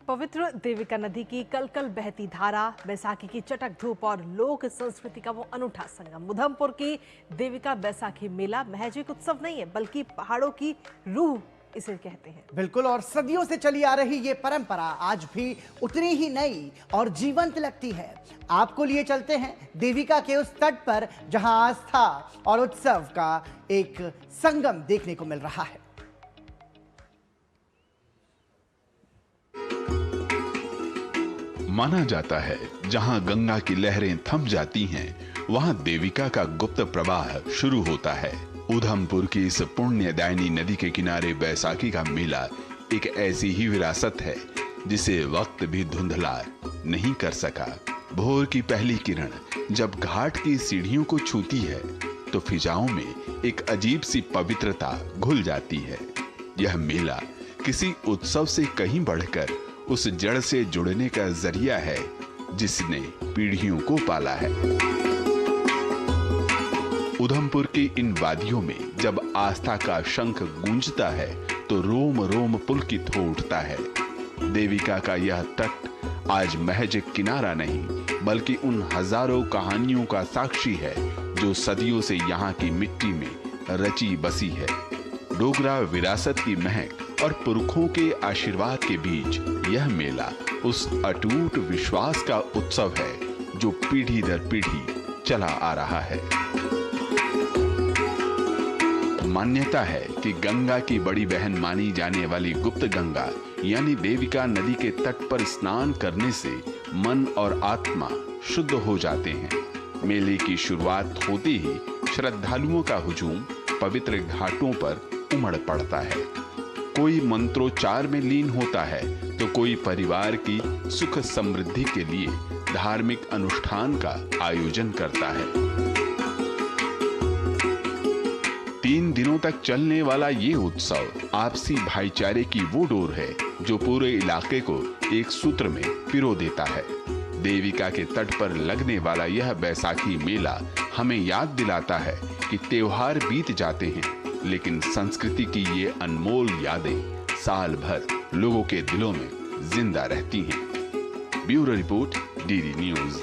पवित्र देविका नदी की कल बहती धारा, बैसाखी की चटक धूप और लोक संस्कृति का वो अनूठा संगम। उधमपुर की देविका बैसाखी मेला महज एक उत्सव नहीं है, बल्कि पहाड़ों की रूह इसे कहते हैं। बिल्कुल, और सदियों से चली आ रही ये परंपरा आज भी उतनी ही नई और जीवंत लगती है। आपको लिए चलते हैं देविका के उस तट पर, जहां आस्था और उत्सव का एक संगम देखने को मिल रहा है। माना जाता है जहां गंगा की लहरें थम जाती हैं, वहां देविका का गुप्त प्रवाह शुरू होता है। उधमपुर की इस पुण्यदायिनी नदी के किनारे बैसाखी का मेला एक ऐसी ही विरासत है जिसे वक्त भी धुंधला नहीं कर सका। भोर की पहली किरण जब घाट की सीढ़ियों को छूती है तो फिजाओं में एक अजीब सी पवित्रता घुल जाती है। यह मेला किसी उत्सव से कहीं बढ़कर उस जड़ से जुड़ने का जरिया है जिसने पीढ़ियों को पाला है। उधमपुर की इन वादियों में जब आस्था का शंख गूंजता है तो रोम रोम पुलकित हो उठता है। देविका का यह तट आज महज एक किनारा नहीं, बल्कि उन हजारों कहानियों का साक्षी है जो सदियों से यहाँ की मिट्टी में रची बसी है। डोगरा विरासत की महक और पुरखों के आशीर्वाद के बीच यह मेला उस अटूट विश्वास का उत्सव है जो पीढ़ी दर पीढ़ी चला आ रहा है। मान्यता है कि गंगा की बड़ी बहन मानी जाने वाली गुप्त गंगा यानी देविका नदी के तट पर स्नान करने से मन और आत्मा शुद्ध हो जाते हैं। मेले की शुरुआत होते ही श्रद्धालुओं का हुजूम पवित्र घाटों पर उमड़ पड़ता है। कोई मंत्रोच्चार में लीन होता है तो कोई परिवार की सुख समृद्धि के लिए धार्मिक अनुष्ठान का आयोजन करता है। 3 दिनों तक चलने वाला ये उत्सव आपसी भाईचारे की वो डोर है जो पूरे इलाके को एक सूत्र में पिरो देता है। देविका के तट पर लगने वाला यह बैसाखी मेला हमें याद दिलाता है कि त्योहार बीत जाते हैं, लेकिन संस्कृति की ये अनमोल यादें साल भर लोगों के दिलों में जिंदा रहती हैं। Bureau report, DD news.